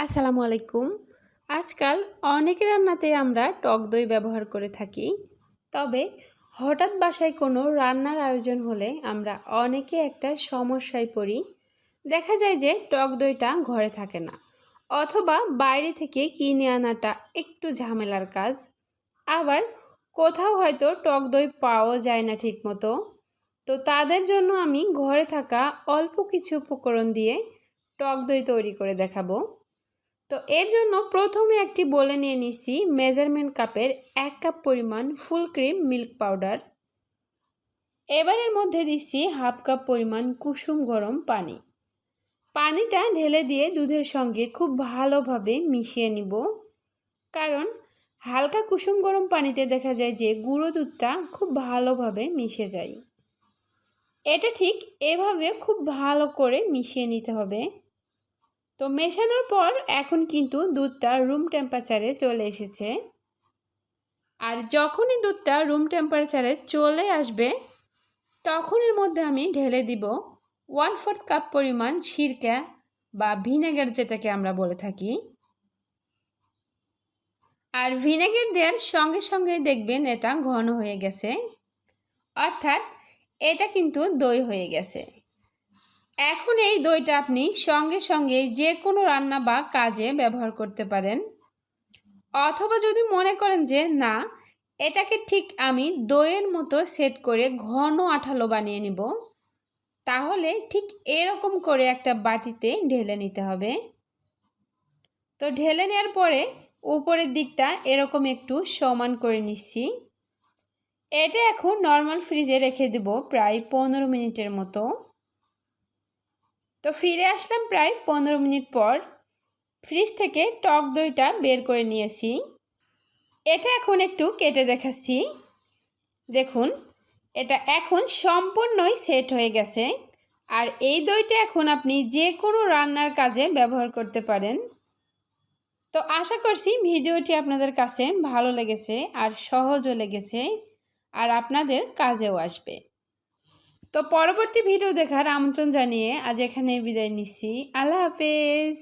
আসসালামু আলাইকুম। আজকাল অনেক রান্নাতে আমরা টক দই ব্যবহার করে থাকি। তবে হঠাৎ বাসায় কোনো রান্নার আয়োজন হলে আমরা অনেকে একটা সমস্যায় পড়ি। দেখা যায় যে টক দইটা ঘরে থাকে না, অথবা বাইরে থেকে কিনে আনাটা একটু ঝামেলার কাজ। আবার কোথাও হয়তো টক দই পাওয়া যায় না ঠিকমতো। তো তাদের জন্য আমি ঘরে থাকা অল্প কিছু উপকরণ দিয়ে টক দই তৈরি করে দেখাবো। তো এর জন্য প্রথমে একটি বলে নিয়ে নিচ্ছি মেজারমেন্ট কাপের 1 কাপ পরিমাণ ফুল ক্রিম মিল্ক পাউডার। এবার এর মধ্যে দিচ্ছি 1/2 কাপ পরিমাণ কুসুম গরম পানি। পানিটা ঢেলে দিয়ে দুধের সঙ্গে খুব ভালোভাবে মিশিয়ে নিব, কারণ হালকা কুসুম গরম পানিতে দেখা যায় যে গুঁড়ো দুধটা খুব ভালোভাবে মিশে যায়। এটা ঠিক এভাবে খুব ভালো করে মিশিয়ে নিতে হবে। তো মেশানোর পর এখন কিন্তু দুধটা রুম টেম্পারেচারে চলে এসেছে। আর যখনই দুধটা রুম টেম্পারেচারে চলে আসবে, তখন এর মধ্যে আমি ঢেলে দিব 1/4 কাপ পরিমাণ সিরকা বা ভিনেগার, যেটাকে আমরা বলে থাকি। আর ভিনেগার দেওয়ার সঙ্গে সঙ্গে দেখবেন এটা ঘন হয়ে গেছে, অর্থাৎ এটা কিন্তু দই হয়ে গেছে। এখন এই দইটা আপনি সঙ্গে সঙ্গে যে কোনো রান্না বা কাজে ব্যবহার করতে পারেন, অথবা যদি মনে করেন যে না, এটাকে ঠিক আমি দইয়ের মতো সেট করে ঘন আঠালো বানিয়ে নিব, তাহলে ঠিক এরকম করে একটা বাটিতে ঢেলে নিতে হবে। তো ঢেলে নেওয়ার পরে উপরের দিকটা এরকম একটু সমান করে নিচ্ছি। এটা এখন নর্মাল ফ্রিজে রেখে দেব প্রায় 15 মিনিটের মতো। তো ফিরে আসলাম প্রায় 15 মিনিট পর। ফ্রিজ থেকে টক দইটা বের করে নিয়েছি। এটা এখন একটু কেটে দেখাচ্ছি। দেখুন, এটা এখন সম্পূর্ণই সেট হয়ে গেছে। আর এই দইটা এখন আপনি যে কোনো রান্নার কাজে ব্যবহার করতে পারেন। তো আশা করছি ভিডিওটি আপনাদের কাছে ভালো লেগেছে আর সহজও লেগেছে, আর আপনাদের কাজেও আসবে। তো পরবর্তী ভিডিও দেখার আমন্ত্রণ জানিয়ে আজ এখানে বিদায় নিচ্ছি। আল্লাহ হাফেজ।